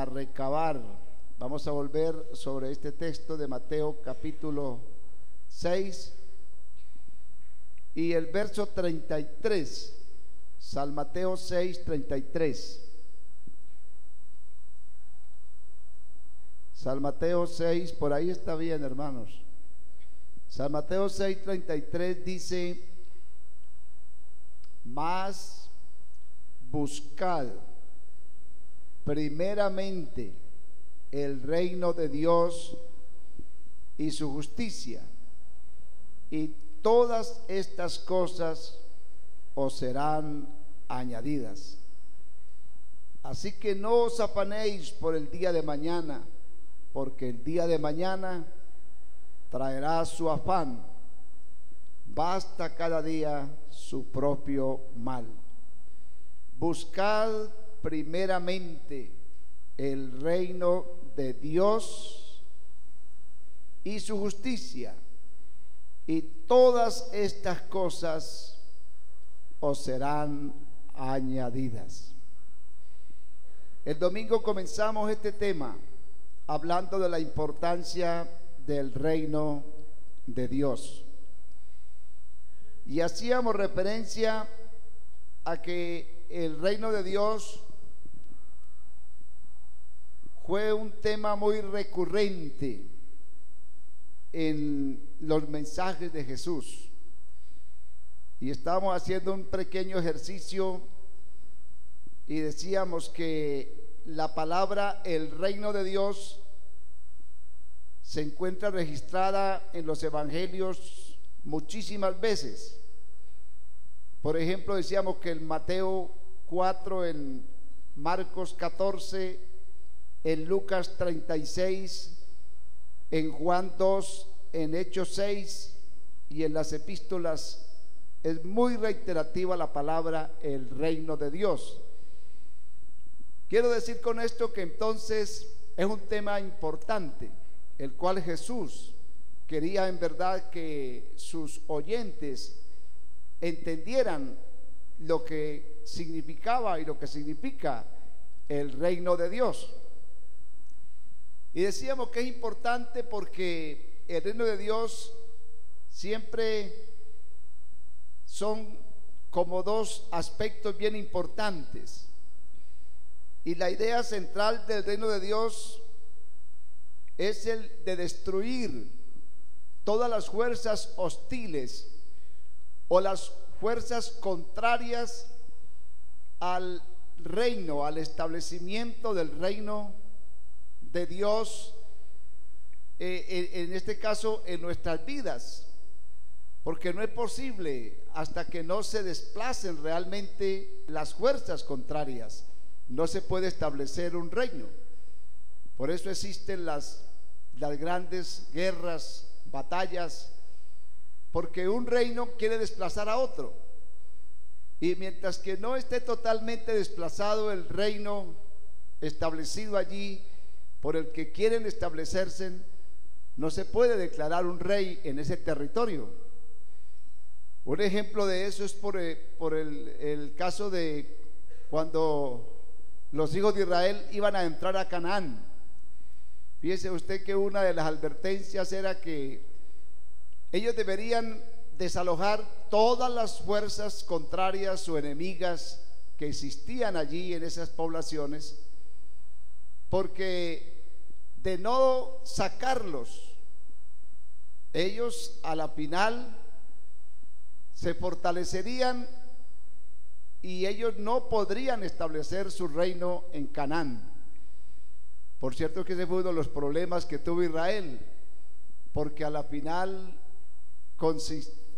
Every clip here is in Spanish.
a recabar. Vamos a volver sobre este texto de Mateo capítulo 6 y el verso 33. San Mateo 6, 33. San Mateo 6, por ahí está bien, hermanos. San Mateo 6, 33 dice: mas buscad primeramente el reino de Dios y su justicia, y todas estas cosas os serán añadidas. Así que no os afanéis por el día de mañana, porque el día de mañana traerá su afán. Basta cada día su propio mal. Buscad primeramente el reino de Dios y su justicia, y todas estas cosas os serán añadidas. El domingo comenzamos este tema hablando de la importancia del reino de Dios, y hacíamos referencia a que el reino de Dios fue un tema muy recurrente en los mensajes de Jesús, y estábamos haciendo un pequeño ejercicio y decíamos que la palabra el reino de Dios se encuentra registrada en los evangelios muchísimas veces. Por ejemplo, decíamos que en Mateo 4, en Marcos 14, en Lucas 36, en Juan 2, en Hechos 6 y en las epístolas es muy reiterativa la palabra el reino de Dios. Quiero decir con esto que entonces es un tema importante, el cual Jesús quería en verdad que sus oyentes entendieran lo que significaba y lo que significa el reino de Dios. Y decíamos que es importante porque el reino de Dios siempre son como dos aspectos bien importantes, y la idea central del reino de Dios es el de destruir todas las fuerzas hostiles o las fuerzas contrarias al reino, al establecimiento del reino de Dios, en este caso en nuestras vidas, porque no es posible hasta que no se desplacen realmente las fuerzas contrarias, no se puede establecer un reino. Por eso existen las grandes guerras, batallas, porque un reino quiere desplazar a otro, y mientras que no esté totalmente desplazado el reino establecido allí por el que quieren establecerse, no se puede declarar un rey en ese territorio. Un ejemplo de eso es por el caso de cuando los hijos de Israel iban a entrar a Canaán. Fíjese usted que una de las advertencias era que ellos deberían desalojar todas las fuerzas contrarias o enemigas que existían allí en esas poblaciones, porque de no sacarlos, ellos a la final se fortalecerían y ellos no podrían establecer su reino en Canaán. Por cierto que ese fue uno de los problemas que tuvo Israel, porque a la final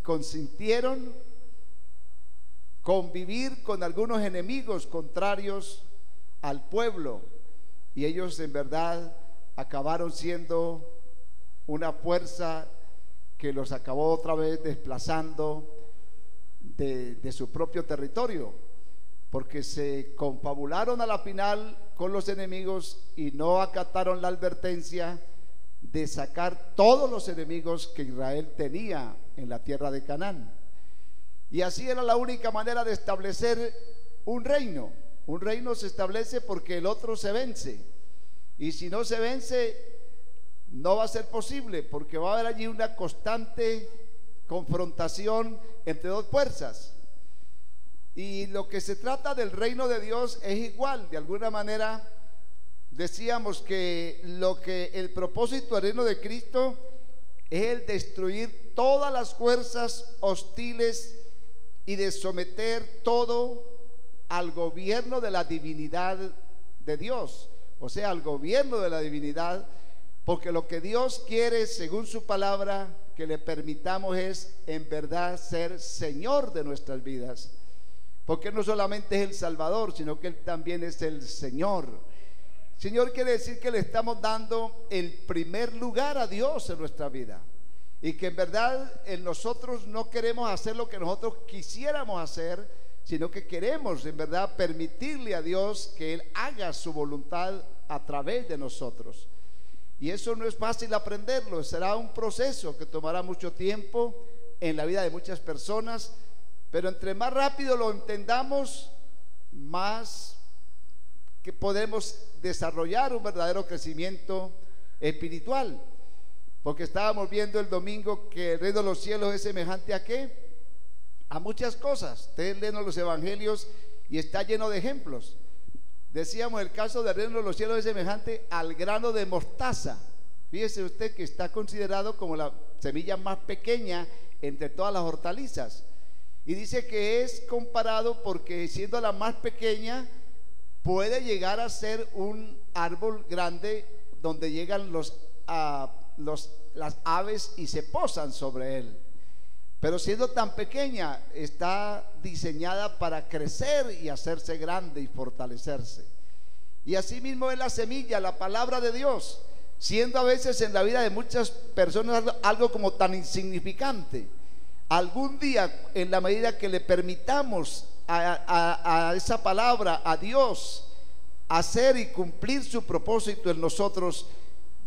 consintieron convivir con algunos enemigos contrarios al pueblo, y ellos en verdad acabaron siendo una fuerza que los acabó otra vez desplazando de su propio territorio, porque se confabularon a la final con los enemigos y no acataron la advertencia de sacar todos los enemigos que Israel tenía en la tierra de Canaán. Y así era la única manera de establecer un reino. Un reino se establece porque el otro se vence. Y si no se vence, no va a ser posible, porque va a haber allí una constante confrontación entre dos fuerzas. Y lo que se trata del reino de Dios es igual. De alguna manera decíamos que el propósito del reino de Cristo es el destruir todas las fuerzas hostiles y de someter todo al gobierno de la divinidad de Dios, o sea, al gobierno de la divinidad, porque lo que Dios quiere, según su palabra, que le permitamos es en verdad ser Señor de nuestras vidas, porque no solamente es el Salvador, sino que Él también es el Señor. Señor quiere decir que le estamos dando el primer lugar a Dios en nuestra vida, y que en verdad en nosotros no queremos hacer lo que nosotros quisiéramos hacer, sino que queremos en verdad permitirle a Dios que Él haga su voluntad a través de nosotros. Y eso no es fácil aprenderlo, será un proceso que tomará mucho tiempo en la vida de muchas personas, pero entre más rápido lo entendamos, más que podemos desarrollar un verdadero crecimiento espiritual. Porque estábamos viendo el domingo que el reino de los cielos es semejante ¿a qué? A muchas cosas. Ustedes leen los evangelios y está lleno de ejemplos. Decíamos, el caso del reino de los cielos es semejante al grano de mostaza. Fíjese usted que está considerado como la semilla más pequeña entre todas las hortalizas. Y dice que es comparado porque siendo la más pequeña puede llegar a ser un árbol grande donde llegan las aves y se posan sobre él. Pero siendo tan pequeña, está diseñada para crecer y hacerse grande y fortalecerse. Y así mismo es la semilla, la palabra de Dios, siendo a veces en la vida de muchas personas algo como tan insignificante. Algún día, en la medida que le permitamos a esa palabra, a Dios, hacer y cumplir su propósito en nosotros,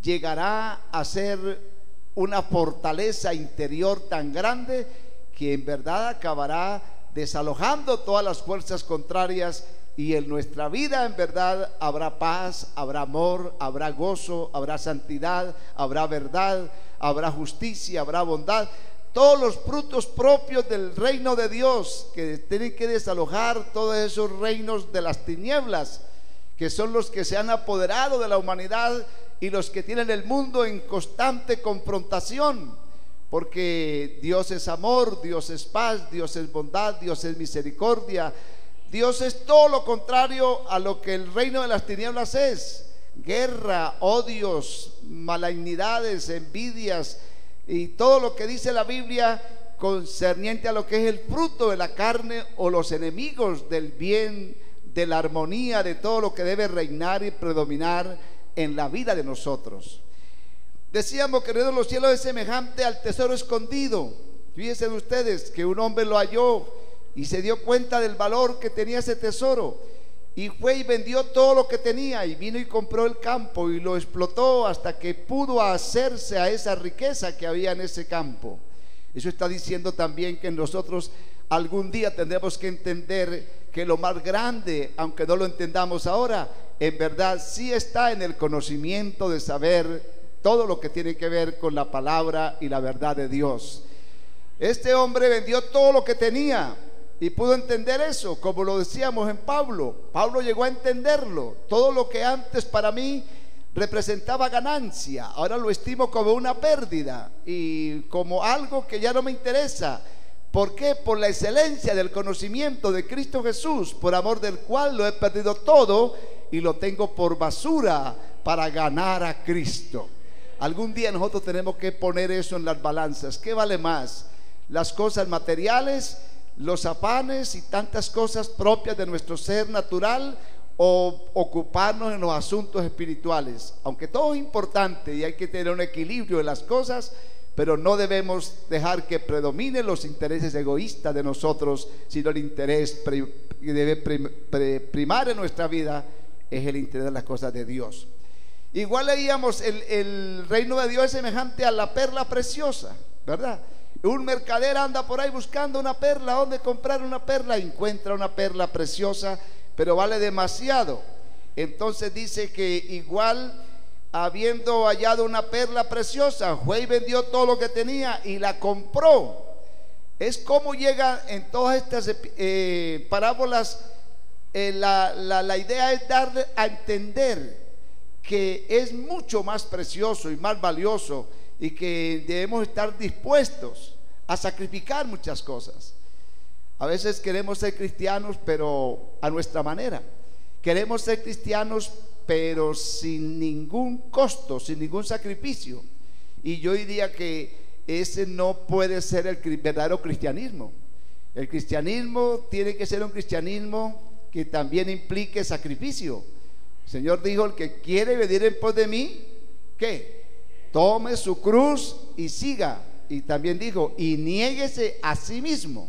llegará a ser una fortaleza interior tan grande que en verdad acabará desalojando todas las fuerzas contrarias, y en nuestra vida en verdad habrá paz, habrá amor, habrá gozo, habrá santidad, habrá verdad, habrá justicia, habrá bondad, todos los frutos propios del reino de Dios, que tienen que desalojar todos esos reinos de las tinieblas, que son los que se han apoderado de la humanidad y los que tienen el mundo en constante confrontación, porque Dios es amor, Dios es paz, Dios es bondad, Dios es misericordia. Dios es todo lo contrario a lo que el reino de las tinieblas es: guerra, odios, malignidades, envidias y todo lo que dice la Biblia concerniente a lo que es el fruto de la carne o los enemigos del bien, de la armonía, de todo lo que debe reinar y predominar en la vida de nosotros. Decíamos que el reino de los cielos es semejante al tesoro escondido. Fíjense ustedes que un hombre lo halló y se dio cuenta del valor que tenía ese tesoro, y fue y vendió todo lo que tenía y vino y compró el campo y lo explotó hasta que pudo hacerse a esa riqueza que había en ese campo. Eso está diciendo también que nosotros algún día tendremos que entender que lo más grande, aunque no lo entendamos ahora, en verdad sí está en el conocimiento de saber todo lo que tiene que ver con la palabra y la verdad de Dios. Este hombre vendió todo lo que tenía y pudo entender eso, como lo decíamos en Pablo. Pablo llegó a entenderlo. Todo lo que antes para mí representaba ganancia, ahora lo estimo como una pérdida y como algo que ya no me interesa. ¿Por qué? Por la excelencia del conocimiento de Cristo Jesús, por amor del cual lo he perdido todo y lo tengo por basura para ganar a Cristo. Algún día nosotros tenemos que poner eso en las balanzas. ¿Qué vale más? Las cosas materiales, los afanes y tantas cosas propias de nuestro ser natural, o ocuparnos en los asuntos espirituales. Aunque todo es importante y hay que tener un equilibrio de las cosas, pero no debemos dejar que predominen los intereses egoístas de nosotros, sino el interés que debe primar en nuestra vida es el interés de las cosas de Dios. Igual leíamos el reino de Dios es semejante a la perla preciosa, ¿verdad? Un mercader anda por ahí buscando una perla, ¿dónde comprar una perla? Encuentra una perla preciosa, pero vale demasiado. Entonces dice que igual, habiendo hallado una perla preciosa, fue y vendió todo lo que tenía y la compró. Es como llega en todas estas parábolas, la idea es darle a entender que es mucho más precioso y más valioso, y que debemos estar dispuestos a sacrificar muchas cosas. A veces queremos ser cristianos, pero a nuestra manera. Queremos ser cristianos, pero sin ningún costo, sin ningún sacrificio. Y yo diría que ese no puede ser el verdadero cristianismo. El cristianismo tiene que ser un cristianismo que también implique sacrificio. El Señor dijo: el que quiere venir en pos de mí, ¿qué? Tome su cruz y siga. Y también dijo: y niéguese a sí mismo.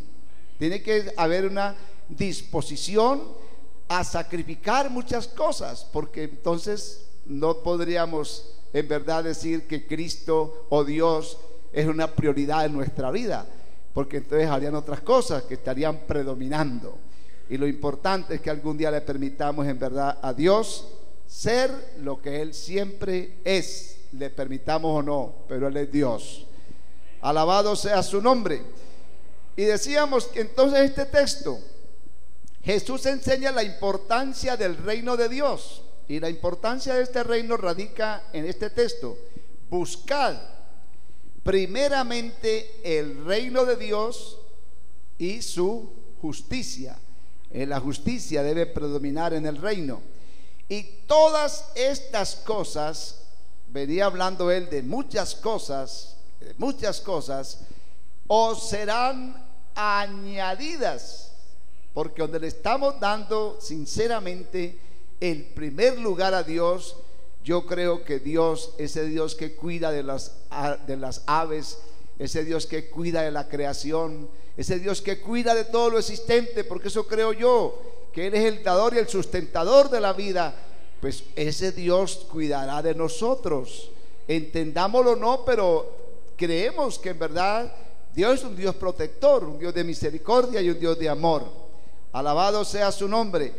Tiene que haber una disposición a sacrificar muchas cosas, porque entonces no podríamos en verdad decir que Cristo o Dios es una prioridad en nuestra vida, porque entonces harían otras cosas que estarían predominando. Y lo importante es que algún día le permitamos en verdad a Dios ser lo que Él siempre es, le permitamos o no, pero Él es Dios. Alabado sea su nombre. Y decíamos que entonces este texto, Jesús enseña la importancia del reino de Dios, y la importancia de este reino radica en este texto: buscad primeramente el reino de Dios y su justicia. La justicia debe predominar en el reino, y todas estas cosas, venía hablando él de muchas cosas, os serán añadidas, porque donde le estamos dando sinceramente el primer lugar a Dios, yo creo que Dios, ese Dios que cuida de las aves, ese Dios que cuida de la creación, ese Dios que cuida de todo lo existente, porque eso creo yo, que Él es el dador y el sustentador de la vida, pues ese Dios cuidará de nosotros, entendámoslo o no, pero creemos que en verdad Dios es un Dios protector, un Dios de misericordia y un Dios de amor. Alabado sea su nombre.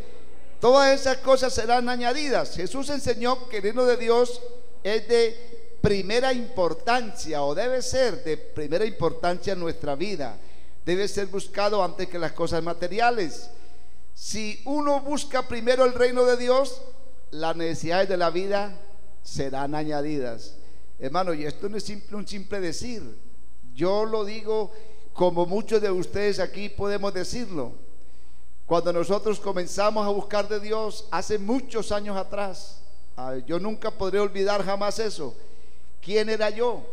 Todas esas cosas serán añadidas. Jesús enseñó que el reino de Dios es de primera importancia, o debe ser de primera importancia en nuestra vida. Debe ser buscado antes que las cosas materiales. Si uno busca primero el reino de Dios, las necesidades de la vida serán añadidas. Hermano, y esto no es un simple decir. Yo lo digo como muchos de ustedes aquí podemos decirlo. Cuando nosotros comenzamos a buscar de Dios hace muchos años atrás, yo nunca podré olvidar jamás eso. ¿Quién era yo?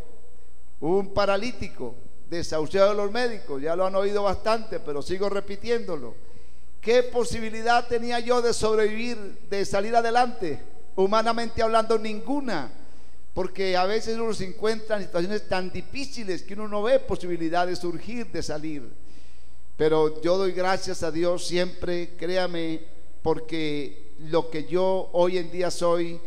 Un paralítico, desahuciado de los médicos. Ya lo han oído bastante, pero sigo repitiéndolo. ¿Qué posibilidad tenía yo de sobrevivir, de salir adelante? Humanamente hablando, ninguna. Porque a veces uno se encuentra en situaciones tan difíciles que uno no ve posibilidad de surgir, de salir. Pero yo doy gracias a Dios siempre, créame, porque lo que yo hoy en día soy,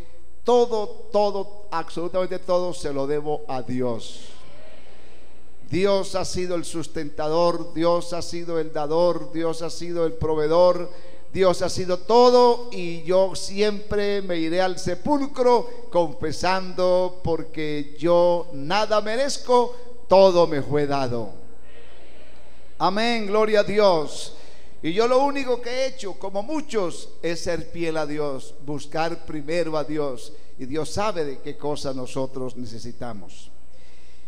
todo, absolutamente todo se lo debo a Dios. Dios ha sido el sustentador, Dios ha sido el dador, Dios ha sido el proveedor, Dios ha sido todo, y yo siempre me iré al sepulcro confesando, porque yo nada merezco, todo me fue dado. Amén, gloria a Dios. Y yo lo único que he hecho, como muchos, es ser fiel a Dios, buscar primero a Dios, y Dios sabe de qué cosas nosotros necesitamos.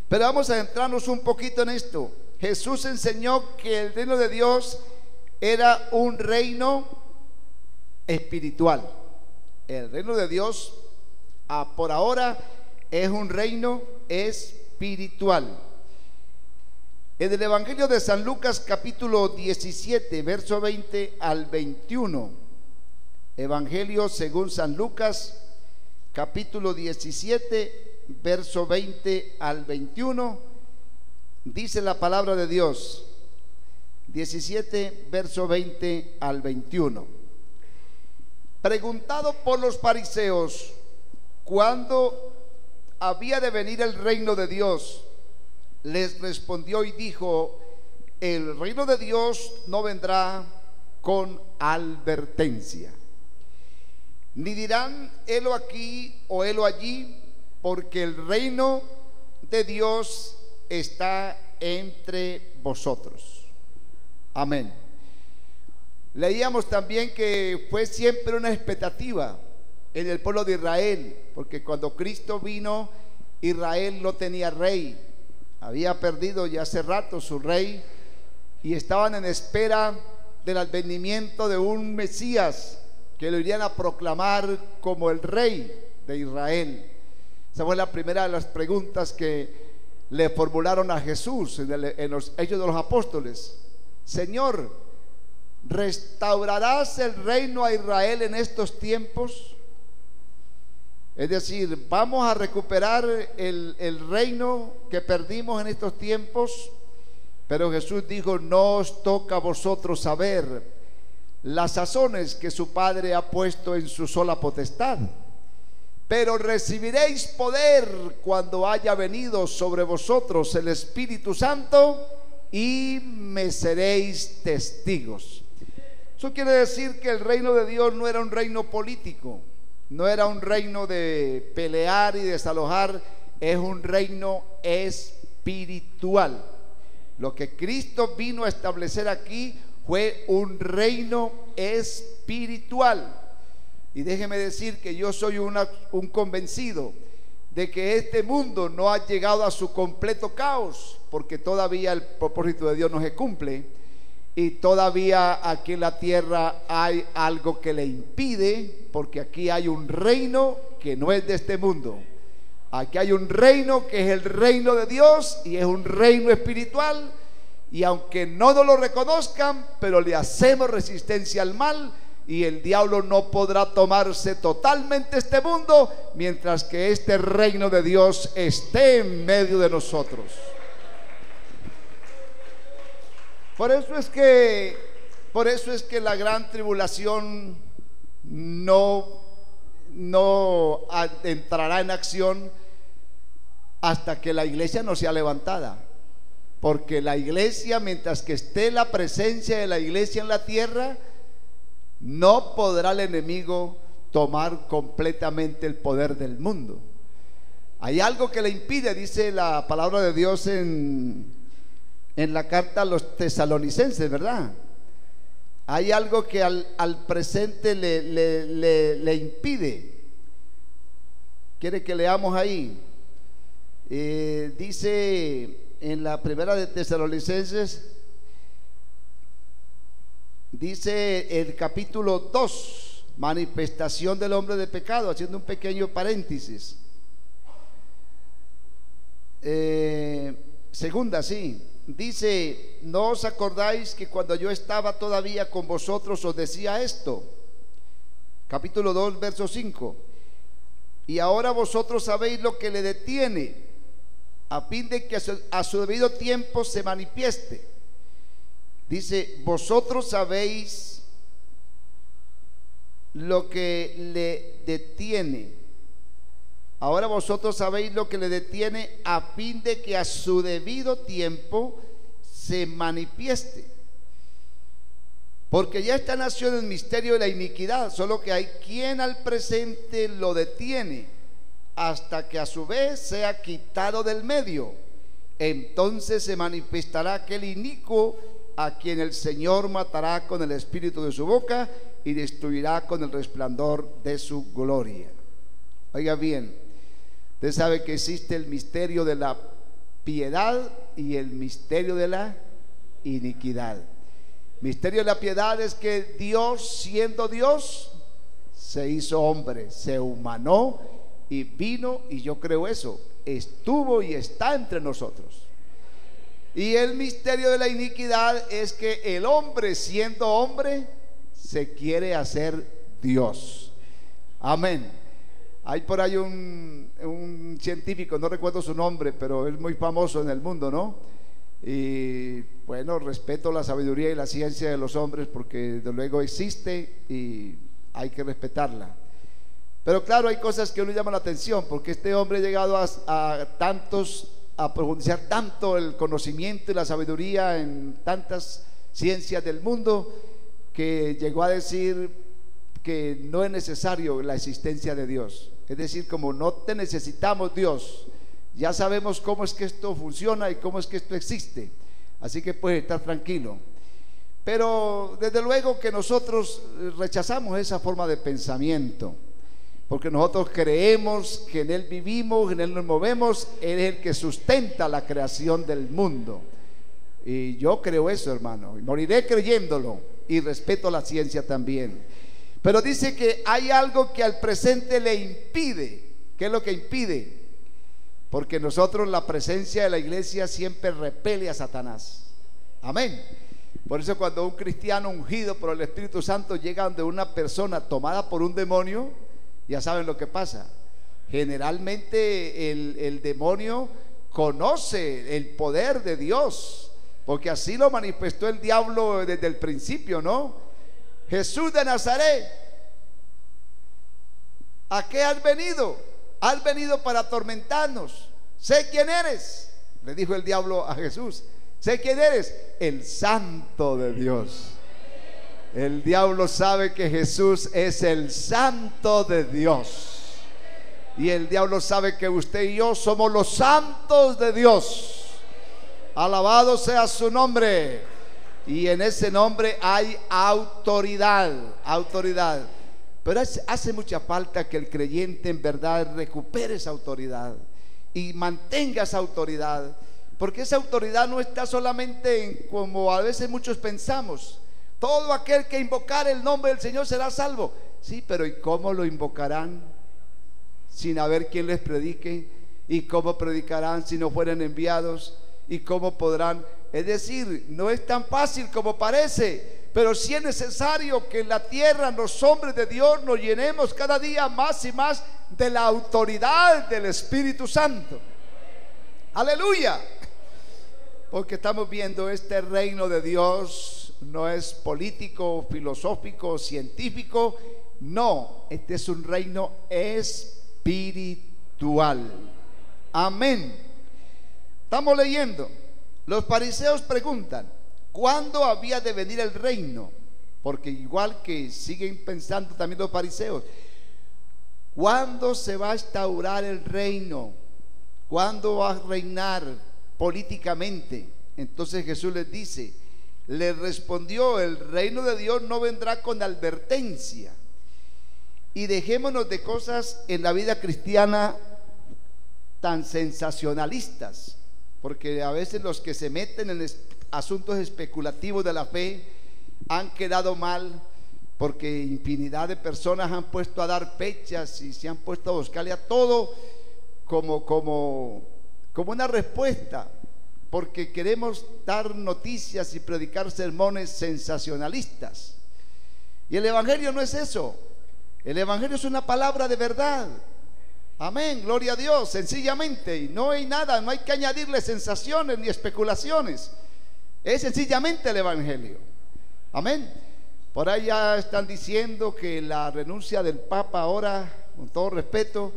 Pero vamos a adentrarnos un poquito en esto. Jesús enseñó que el reino de Dios era un reino espiritual. El reino de Dios, por ahora, es un reino espiritual. En el Evangelio de San Lucas, capítulo 17, verso 20 al 21. Evangelio según San Lucas, capítulo 17, verso 20 al 21. Dice la palabra de Dios. 17, verso 20 al 21. Preguntado por los fariseos cuándo había de venir el reino de Dios, les respondió y dijo: el reino de Dios no vendrá con advertencia. Ni dirán, helo aquí o helo allí, porque el reino de Dios está entre vosotros. Amén. Leíamos también que fue siempre una expectativa en el pueblo de Israel, porque cuando Cristo vino, Israel no tenía rey, había perdido ya hace rato su rey, y estaban en espera del advenimiento de un Mesías que lo irían a proclamar como el rey de Israel. Esa fue la primera de las preguntas que le formularon a Jesús en los Hechos de los Apóstoles. Señor, ¿restaurarás el reino a Israel en estos tiempos? Es decir, ¿vamos a recuperar el reino que perdimos en estos tiempos? Pero Jesús dijo, no os toca a vosotros saber las sazones que su Padre ha puesto en su sola potestad, pero recibiréis poder cuando haya venido sobre vosotros el Espíritu Santo y me seréis testigos. Eso quiere decir que el reino de Dios no era un reino político, no era un reino de pelear y desalojar, es un reino espiritual. Lo que Cristo vino a establecer aquí fue un reino espiritual. Y déjeme decir que yo soy un convencido de que este mundo no ha llegado a su completo caos, porque todavía el propósito de Dios no se cumple, y todavía aquí en la tierra hay algo que le impide, porque aquí hay un reino que no es de este mundo. Aquí hay un reino que es el reino de Dios y es un reino espiritual, y aunque no nos lo reconozcan, pero le hacemos resistencia al mal, y el diablo no podrá tomarse totalmente este mundo mientras que este reino de Dios esté en medio de nosotros. Por eso es que la gran tribulación no entrará en acción hasta que la iglesia no sea levantada, porque la iglesia, mientras que esté la presencia de la iglesia en la tierra, no podrá el enemigo tomar completamente el poder del mundo. Hay algo que le impide, dice la palabra de Dios en la carta a los tesalonicenses, ¿verdad? Hay algo que al presente le impide. ¿Quiere que leamos ahí? Dice en la primera de Tesalonicenses, dice el capítulo 2, manifestación del hombre de pecado, haciendo un pequeño paréntesis. Segunda, sí. Dice, ¿no os acordáis que cuando yo estaba todavía con vosotros os decía esto? Capítulo 2, verso 5. Y ahora vosotros sabéis lo que le detiene, a fin de que a su debido tiempo se manifieste. Dice, vosotros sabéis lo que le detiene. Ahora vosotros sabéis lo que le detiene, a fin de que a su debido tiempo se manifieste. Porque ya está nació en el misterio de la iniquidad, solo que hay quien al presente lo detiene, hasta que a su vez sea quitado del medio. Entonces se manifestará aquel inicuo, a quien el Señor matará con el espíritu de su boca y destruirá con el resplandor de su gloria. Oiga bien, usted sabe que existe el misterio de la piedad y el misterio de la iniquidad. Misterio de la piedad es que Dios, siendo Dios, se hizo hombre, se humanó y vino, y yo creo eso, estuvo y está entre nosotros. Y el misterio de la iniquidad es que el hombre, siendo hombre, se quiere hacer Dios. Amén. Hay por ahí un científico, no recuerdo su nombre, pero es muy famoso en el mundo, ¿no? Y bueno, respeto la sabiduría y la ciencia de los hombres, porque desde luego existe y hay que respetarla. Pero claro, hay cosas que uno llama la atención, porque este hombre ha llegado a profundizar tanto el conocimiento y la sabiduría en tantas ciencias del mundo, que llegó a decir que no es necesario la existencia de Dios. Es decir, como no te necesitamos Dios, ya sabemos cómo es que esto funciona y cómo es que esto existe, así que puedes estar tranquilo. Pero desde luego que nosotros rechazamos esa forma de pensamiento, porque nosotros creemos que en Él vivimos, en Él nos movemos, Él es el que sustenta la creación del mundo. Y yo creo eso, hermano, y moriré creyéndolo, y respeto la ciencia también. Pero dice que hay algo que al presente le impide. ¿Qué es lo que impide? Porque nosotros, la presencia de la iglesia siempre repele a Satanás. Amén. Por eso cuando un cristiano ungido por el Espíritu Santo llega donde una persona tomada por un demonio, ya saben lo que pasa. Generalmente el demonio conoce el poder de Dios, porque así lo manifestó el diablo desde el principio, ¿no? Jesús de Nazaret, ¿a qué has venido? Has venido para atormentarnos. Sé quién eres, le dijo el diablo a Jesús. Sé quién eres, el Santo de Dios. El diablo sabe que Jesús es el Santo de Dios, y el diablo sabe que usted y yo somos los santos de Dios. Alabado sea su nombre. Y en ese nombre hay autoridad, autoridad. Pero hace mucha falta que el creyente en verdad recupere esa autoridad y mantenga esa autoridad, porque esa autoridad no está solamente en, como a veces muchos pensamos, todo aquel que invocar el nombre del Señor será salvo. Sí, pero ¿y cómo lo invocarán sin haber quien les predique? ¿Y cómo predicarán si no fueran enviados? ¿Y cómo podrán? Es decir, no es tan fácil como parece, pero sí es necesario que en la tierra los hombres de Dios nos llenemos cada día más y más de la autoridad del Espíritu Santo. Aleluya. Porque estamos viendo este reino de Dios no es político, filosófico, científico. No, este es un reino espiritual. Amén. Estamos leyendo. Los fariseos preguntan: ¿cuándo había de venir el reino? Porque igual que siguen pensando también los fariseos, ¿cuándo se va a instaurar el reino? ¿Cuándo va a reinar políticamente? Entonces Jesús les dice, les respondió: el reino de Dios no vendrá con advertencia. Y dejémonos de cosas en la vida cristiana tan sensacionalistas, porque a veces los que se meten en asuntos especulativos de la fe han quedado mal, porque infinidad de personas han puesto a dar fechas y se han puesto a buscarle a todo como una respuesta, porque queremos dar noticias y predicar sermones sensacionalistas. Y el evangelio no es eso. El evangelio es una palabra de verdad. Amén, gloria a Dios, sencillamente. Y no hay nada, no hay que añadirle sensaciones ni especulaciones. Es sencillamente el evangelio. Amén. Por ahí ya están diciendo que la renuncia del Papa ahora, con todo respeto,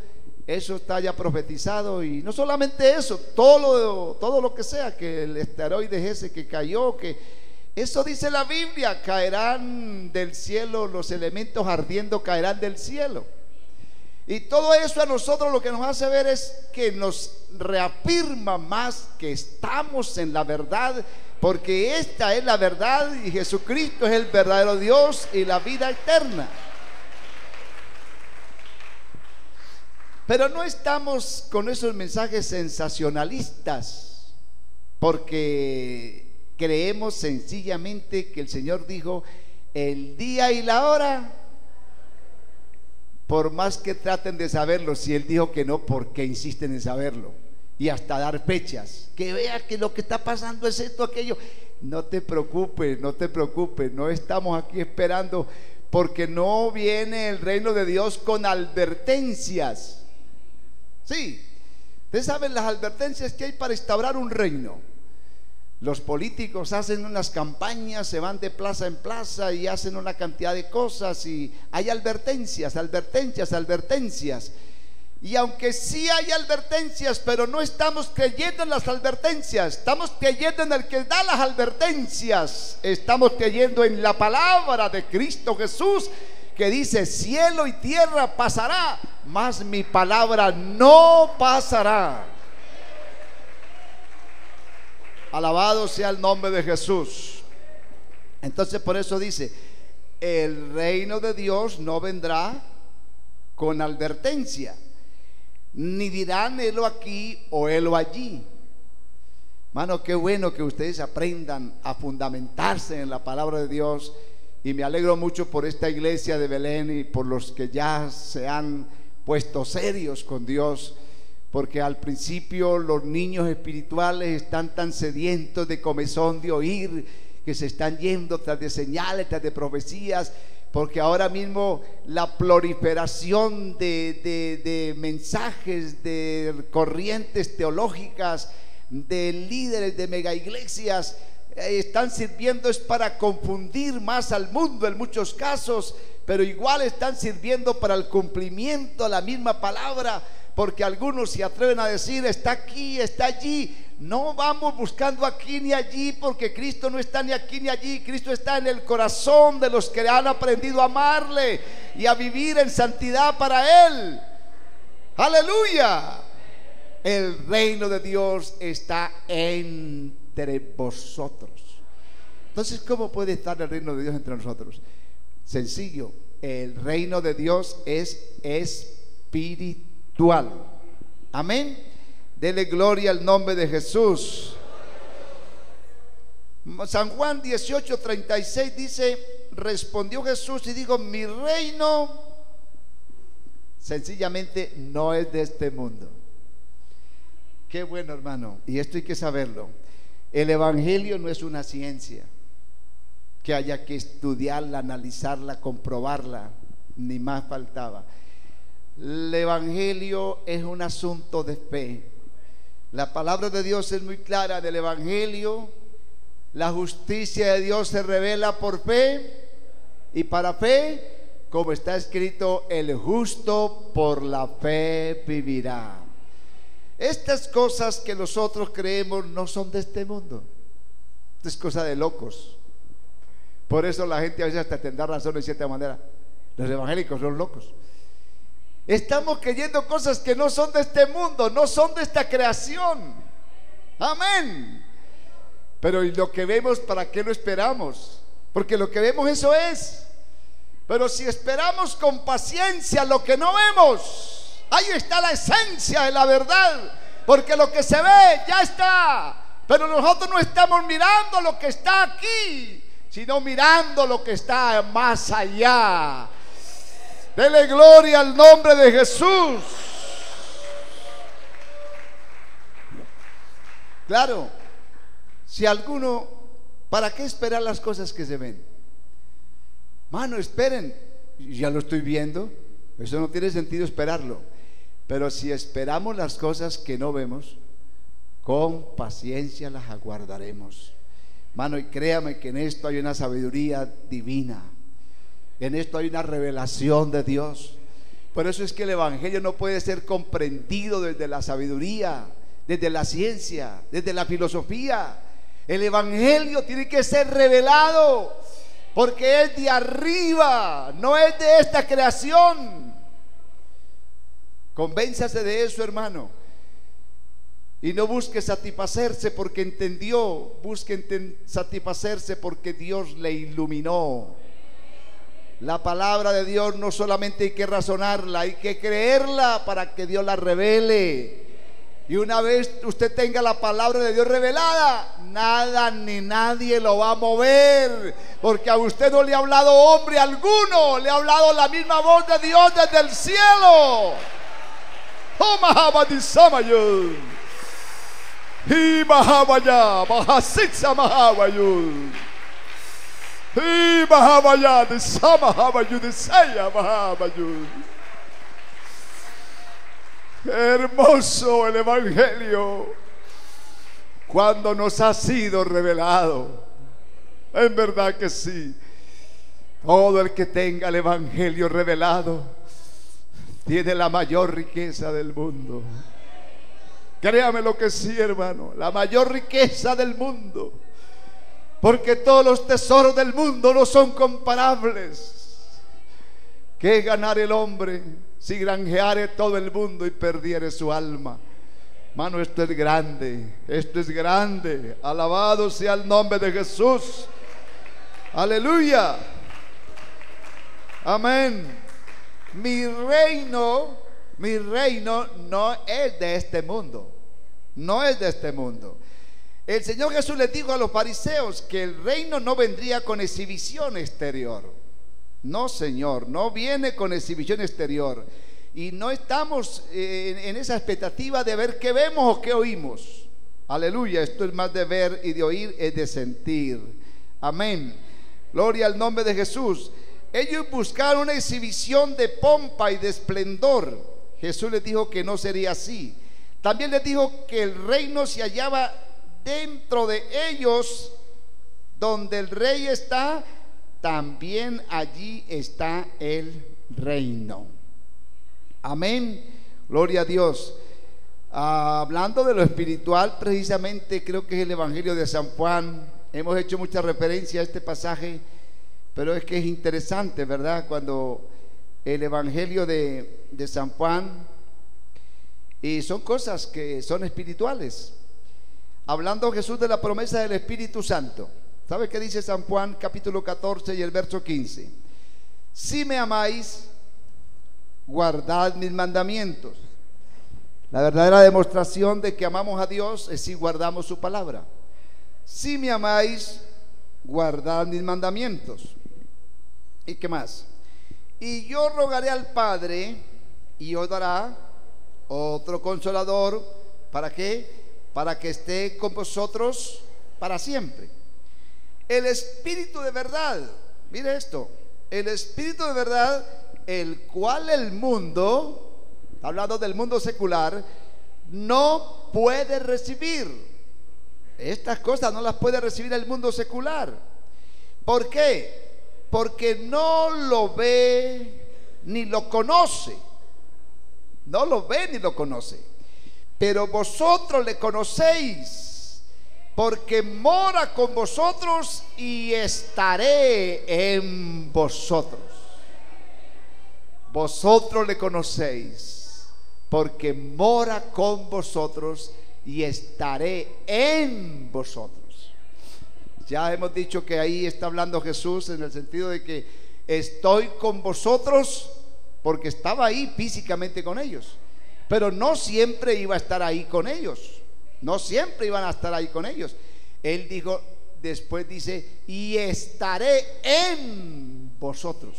eso está ya profetizado. Y no solamente eso, todo lo que sea, que el esteroide ese que cayó, que eso dice la Biblia, caerán del cielo, los elementos ardiendo caerán del cielo. Y todo eso a nosotros lo que nos hace ver es que nos reafirma más que estamos en la verdad, porque esta es la verdad y Jesucristo es el verdadero Dios y la vida eterna. Pero no estamos con esos mensajes sensacionalistas, porque creemos sencillamente que el Señor dijo el día y la hora. Por más que traten de saberlo, si Él dijo que no, ¿por qué insisten en saberlo? Y hasta dar fechas, que vea que lo que está pasando es esto, aquello. No te preocupes, no te preocupes, no estamos aquí esperando, porque no viene el reino de Dios con advertencias. Sí, ustedes saben las advertencias que hay para instaurar un reino. Los políticos hacen unas campañas, se van de plaza en plaza y hacen una cantidad de cosas, y hay advertencias, advertencias, advertencias. Y aunque sí hay advertencias, pero no estamos creyendo en las advertencias, estamos creyendo en el que da las advertencias, estamos creyendo en la palabra de Cristo Jesús, que dice: cielo y tierra pasará, mas mi palabra no pasará. Alabado sea el nombre de Jesús. Entonces por eso dice: el reino de Dios no vendrá con advertencia, ni dirán helo aquí o helo allí. Mano, qué bueno que ustedes aprendan a fundamentarse en la palabra de Dios, y me alegro mucho por esta iglesia de Belén y por los que ya se han puesto serios con Dios, porque al principio los niños espirituales están tan sedientos de comezón de oír, que se están yendo tras de señales, tras de profecías, porque ahora mismo la proliferación de mensajes, de corrientes teológicas, de líderes de mega iglesias, están sirviendo es para confundir más al mundo en muchos casos, pero igual están sirviendo para el cumplimiento de la misma palabra, porque algunos se atreven a decir: está aquí, está allí. No vamos buscando aquí ni allí, porque Cristo no está ni aquí ni allí. Cristo está en el corazón de los que han aprendido a amarle y a vivir en santidad para Él. Aleluya. El reino de Dios está entre vosotros. Entonces, ¿cómo puede estar el reino de Dios entre nosotros? Sencillo: el reino de Dios es espiritual. Amén. Dele gloria al nombre de Jesús. San Juan 18:36 dice: respondió Jesús y dijo: mi reino sencillamente no es de este mundo. Qué bueno, hermano, y esto hay que saberlo. El evangelio no es una ciencia que haya que estudiarla, analizarla, comprobarla, ni más faltaba. El evangelio es un asunto de fe. La palabra de Dios es muy clara del evangelio. La justicia de Dios se revela por fe, y para fe, como está escrito: el justo por la fe vivirá. Estas cosas que nosotros creemos no son de este mundo. Esto es cosa de locos. Por eso la gente a veces hasta tendrá razón de cierta manera. Los evangélicos son locos. Estamos creyendo cosas que no son de este mundo, no son de esta creación. Amén. Pero ¿y lo que vemos, para qué lo esperamos? Porque lo que vemos, eso es. Pero si esperamos con paciencia lo que no vemos, ahí está la esencia de la verdad, porque lo que se ve ya está, pero nosotros no estamos mirando lo que está aquí, sino mirando lo que está más allá. Dele gloria al nombre de Jesús. Claro, si alguno, ¿para qué esperar las cosas que se ven? Mano, esperen, ya lo estoy viendo. Eso no tiene sentido esperarlo. Pero si esperamos las cosas que no vemos, con paciencia las aguardaremos. Mano, y créame que en esto hay una sabiduría divina. En esto hay una revelación de Dios. Por eso es que el evangelio no puede ser comprendido desde la sabiduría, desde la ciencia, desde la filosofía. El evangelio tiene que ser revelado, porque es de arriba, no es de esta creación. Convénzase de eso, hermano, y no busque satisfacerse porque entendió. Busque satisfacerse porque Dios le iluminó. La palabra de Dios no solamente hay que razonarla, hay que creerla para que Dios la revele. Y una vez usted tenga la palabra de Dios revelada, nada ni nadie lo va a mover, porque a usted no le ha hablado hombre alguno, le ha hablado la misma voz de Dios desde el cielo. Oh, Mahabadisamayo, y Mahabaya, Mahasitsa Mahabayo, y Mahabaya, de Samahabayo, de Saya Mahabayo. Hermoso el evangelio cuando nos ha sido revelado. En verdad que sí. Todo el que tenga el evangelio revelado tiene la mayor riqueza del mundo. Créame lo que sí, hermano, la mayor riqueza del mundo, porque todos los tesoros del mundo no son comparables ¿Qué ganar el hombre si granjeare todo el mundo y perdiere su alma? Mano, esto es grande, esto es grande. Alabado sea el nombre de Jesús. Aleluya. Amén. Mi reino no es de este mundo. No es de este mundo. El Señor Jesús les dijo a los fariseos que el reino no vendría con exhibición exterior. No, Señor, no viene con exhibición exterior. Y no estamos en esa expectativa de ver qué vemos o qué oímos. Aleluya, esto es más de ver y de oír, es de sentir. Amén. Gloria al nombre de Jesús. Ellos buscaron una exhibición de pompa y de esplendor. Jesús les dijo que no sería así. También les dijo que el reino se hallaba dentro de ellos. Donde el rey está, también allí está el reino. Amén, gloria a Dios. Hablando de lo espiritual, precisamente creo que es el Evangelio de San Juan. Hemos hecho mucha referencia a este pasaje, pero es que es interesante, ¿verdad? Cuando el Evangelio de San Juan, y son cosas que son espirituales. Hablando Jesús de la promesa del Espíritu Santo. ¿Sabe qué dice San Juan capítulo 14 y el verso 15? Si me amáis, guardad mis mandamientos. La verdadera demostración de que amamos a Dios es si guardamos su palabra. Si me amáis, guardad mis mandamientos. ¿Y qué más? Y yo rogaré al Padre y os dará otro consolador. ¿Para qué? Para que esté con vosotros para siempre. El Espíritu de verdad. Mire esto. El Espíritu de verdad, el cual el mundo, hablando del mundo secular, no puede recibir. Estas cosas no las puede recibir el mundo secular. ¿Por qué? Porque no lo ve ni lo conoce. No lo ve ni lo conoce. Pero vosotros le conocéis, porque mora con vosotros y estaré en vosotros. Vosotros le conocéis, porque mora con vosotros y estaré en vosotros. Ya hemos dicho que ahí está hablando Jesús en el sentido de que estoy con vosotros, porque estaba ahí físicamente con ellos, pero no siempre iba a estar ahí con ellos. No siempre iban a estar ahí con ellos. Él dijo, después dice, y estaré en vosotros.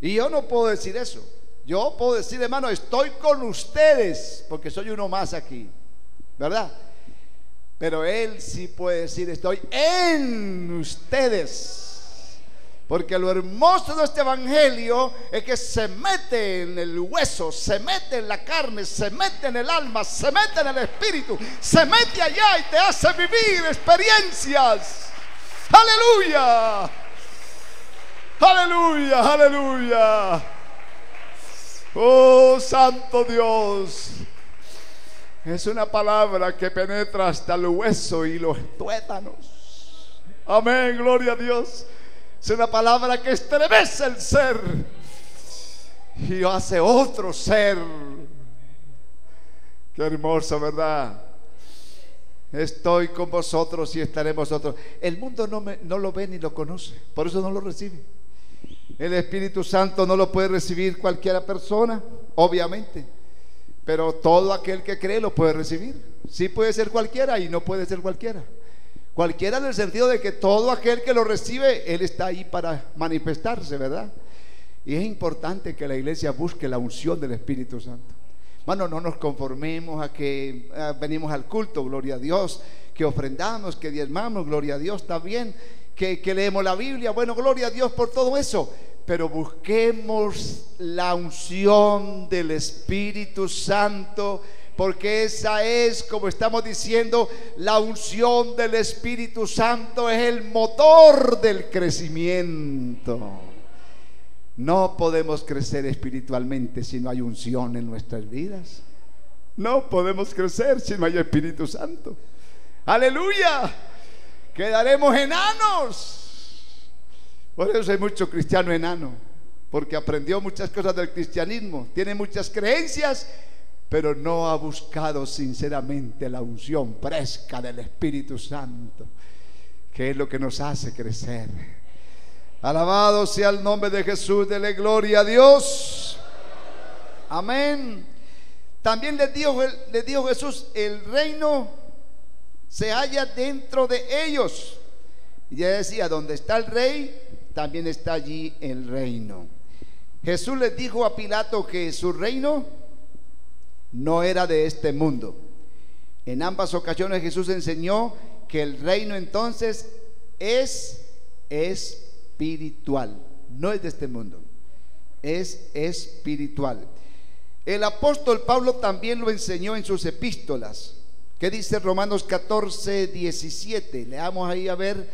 Y yo no puedo decir eso. Yo puedo decir, hermano, estoy con ustedes, porque soy uno más aquí, ¿verdad? Pero él sí puede decir, estoy en ustedes. Porque lo hermoso de este evangelio es que se mete en el hueso, se mete en la carne, se mete en el alma, se mete en el espíritu, se mete allá y te hace vivir experiencias. ¡Aleluya! ¡Aleluya! ¡Aleluya! ¡Oh, santo Dios! Es una palabra que penetra hasta el hueso y los tuétanos. Amén, gloria a Dios. Es una palabra que estremece el ser y hace otro ser. Qué hermoso, ¿verdad? Estoy con vosotros y estaré en vosotros. El mundo no lo ve ni lo conoce, por eso no lo recibe. El Espíritu Santo no lo puede recibir cualquiera persona, obviamente, pero todo aquel que cree lo puede recibir. Sí puede ser cualquiera y no puede ser cualquiera. Cualquiera en el sentido de que todo aquel que lo recibe, Él está ahí para manifestarse, ¿verdad? Y es importante que la iglesia busque la unción del Espíritu Santo. Bueno, no nos conformemos a que venimos al culto, gloria a Dios, que ofrendamos, que diezmamos, gloria a Dios, está bien, que leemos la Biblia, bueno, gloria a Dios por todo eso, pero busquemos la unción del Espíritu Santo, porque esa es, como estamos diciendo, la unción del Espíritu Santo es el motor del crecimiento. No podemos crecer espiritualmente si no hay unción en nuestras vidas. No podemos crecer si no hay Espíritu Santo. ¡Aleluya! Quedaremos enanos. Por eso hay mucho cristiano enano, porque aprendió muchas cosas del cristianismo, tiene muchas creencias, pero no ha buscado sinceramente la unción fresca del Espíritu Santo, que es lo que nos hace crecer. Alabado sea el nombre de Jesús, dele gloria a Dios. Amén. También les dijo Jesús: el reino se halla dentro de ellos. Y ya decía, donde está el rey, también está allí el reino. Jesús les dijo a Pilato que su reino no era de este mundo. En ambas ocasiones Jesús enseñó que el reino entonces es espiritual, no es de este mundo, es espiritual. El apóstol Pablo también lo enseñó en sus epístolas. ¿Qué dice Romanos 14, 17? Leamos ahí a ver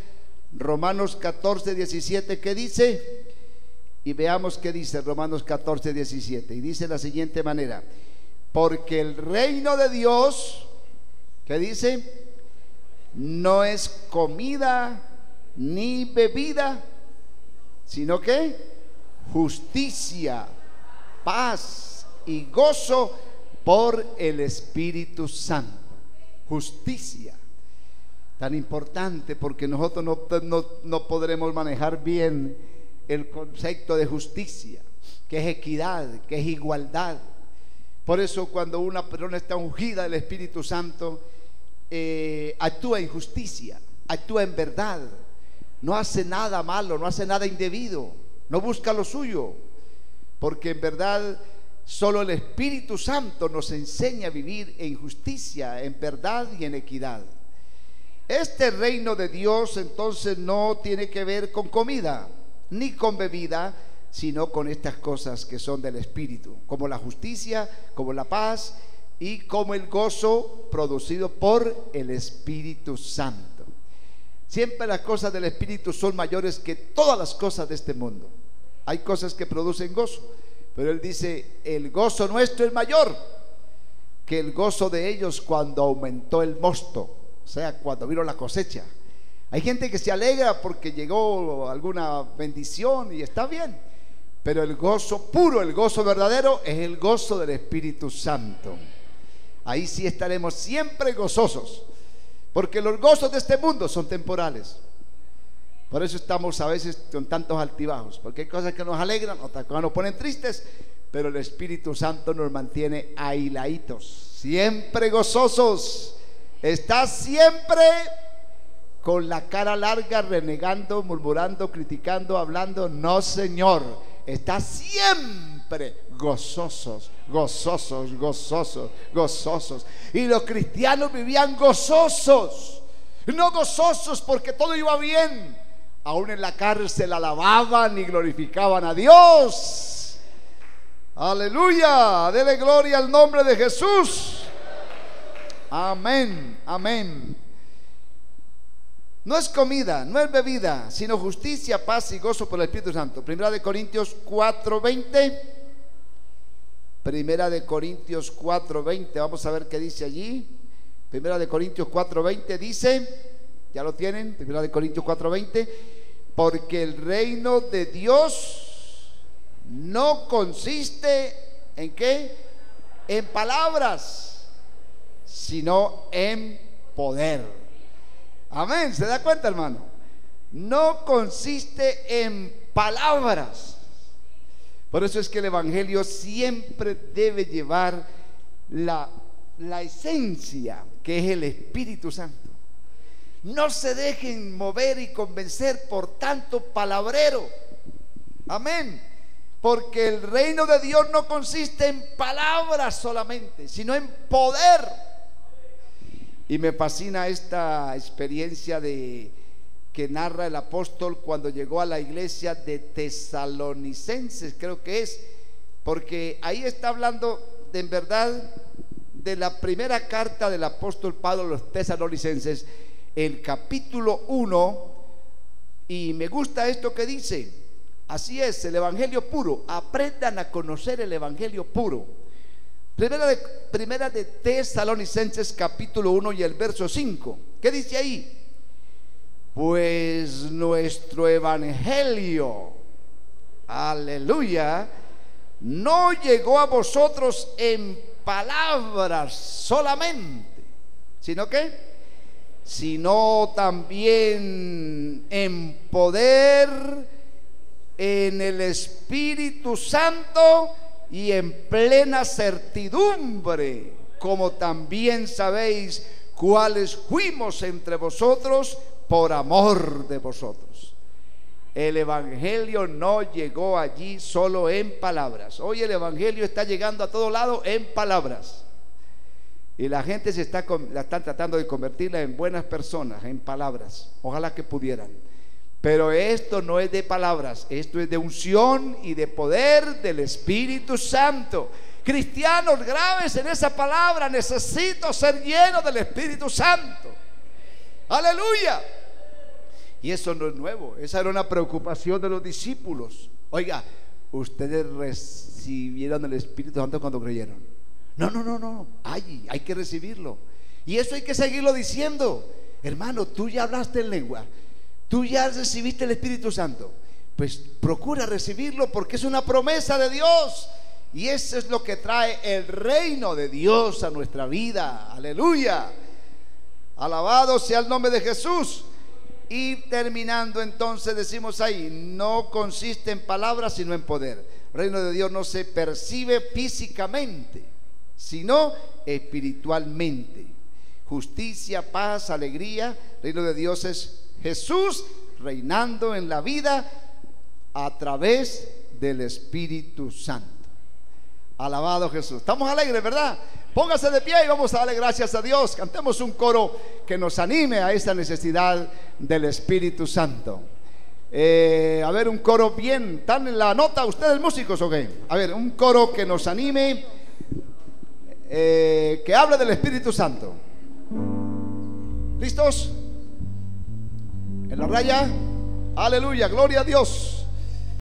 Romanos 14, 17, ¿qué dice? Y veamos qué dice Romanos 14, 17. Y dice de la siguiente manera: porque el reino de Dios, ¿qué dice? No es comida ni bebida, sino que justicia, paz y gozo por el Espíritu Santo. Justicia, tan importante, porque nosotros no podremos manejar bien el concepto de justicia, que es equidad, que es igualdad. Por eso cuando una persona está ungida del Espíritu Santo, actúa en justicia, actúa en verdad, no hace nada malo, no hace nada indebido, no busca lo suyo, porque en verdad solo el Espíritu Santo nos enseña a vivir en justicia, en verdad y en equidad. Este reino de Dios entonces no tiene que ver con comida ni con bebida, sino con estas cosas que son del Espíritu, como la justicia, como la paz y como el gozo producido por el Espíritu Santo. Siempre las cosas del Espíritu son mayores que todas las cosas de este mundo. Hay cosas que producen gozo, pero Él dice: el gozo nuestro es mayor que el gozo de ellos cuando aumentó el mosto, o sea, cuando vino la cosecha. Hay gente que se alegra porque llegó alguna bendición y está bien, pero el gozo puro, el gozo verdadero, es el gozo del Espíritu Santo. Ahí sí estaremos siempre gozosos, porque los gozos de este mundo son temporales. Por eso estamos a veces con tantos altibajos, porque hay cosas que nos alegran, otras cosas nos ponen tristes, pero el Espíritu Santo nos mantiene ahiladitos, siempre gozosos. Está siempre con la cara larga, renegando, murmurando, criticando, hablando. No, Señor, está siempre gozosos, gozosos, gozosos, gozosos. Y los cristianos vivían gozosos, no gozosos porque todo iba bien. Aún en la cárcel alababan y glorificaban a Dios. Aleluya, dele gloria al nombre de Jesús. Amén, amén. No es comida, no es bebida, sino justicia, paz y gozo por el Espíritu Santo. Primera de Corintios 4:20. Primera de Corintios 4:20. Vamos a ver qué dice allí. Primera de Corintios 4:20 dice, ¿ya lo tienen? Primera de Corintios 4:20. Porque el reino de Dios no consiste ¿en qué? En palabras, sino en poder. Amén, ¿se da cuenta, hermano? No consiste en palabras. Por eso es que el Evangelio siempre debe llevar la esencia, que es el Espíritu Santo. No se dejen mover y convencer por tanto palabrero. Amén. Porque el reino de Dios no consiste en palabras solamente, sino en poder. Y me fascina esta experiencia que narra el apóstol cuando llegó a la iglesia de Tesalonicenses, creo que es, porque ahí está hablando en verdad de la primera carta del apóstol Pablo a los Tesalonicenses, el capítulo 1, y me gusta esto que dice. Así es, el evangelio puro. Aprendan a conocer el evangelio puro. Primera de Tesalonicenses capítulo 1 y el verso 5. ¿Qué dice ahí? Pues nuestro evangelio, aleluya, no llegó a vosotros en palabras solamente, sino también en poder, en el Espíritu Santo y en plena certidumbre, como también sabéis cuáles fuimos entre vosotros por amor de vosotros. El evangelio no llegó allí solo en palabras. Hoy el evangelio está llegando a todo lado en palabras, y la gente la están tratando de convertirla en buenas personas, en palabras. Ojalá que pudieran, pero esto no es de palabras, esto es de unción y de poder del Espíritu Santo. Cristianos, graves en esa palabra: necesito ser lleno del Espíritu Santo. Aleluya. Y eso no es nuevo, esa era una preocupación de los discípulos. Oiga, ustedes recibieron el Espíritu Santo cuando creyeron. No, hay que recibirlo. Y eso hay que seguirlo diciendo. Hermano, tú ya hablaste en lengua, tú ya recibiste el Espíritu Santo, pues procura recibirlo, porque es una promesa de Dios. Y eso es lo que trae el reino de Dios a nuestra vida. Aleluya. Alabado sea el nombre de Jesús. Y terminando, entonces decimos ahí: no consiste en palabras sino en poder. El reino de Dios no se percibe físicamente, sino espiritualmente. Justicia, paz, alegría. El reino de Dios es Jesús reinando en la vida a través del Espíritu Santo. Alabado Jesús. Estamos alegres, ¿verdad? Póngase de pie y vamos a darle gracias a Dios. Cantemos un coro que nos anime a esta necesidad del Espíritu Santo. A ver, un coro bien. ¿Están en la nota ustedes, músicos, o qué? A ver, un coro que nos anime, que hable del Espíritu Santo. ¿Listos? En la raya. Aleluya, gloria a Dios.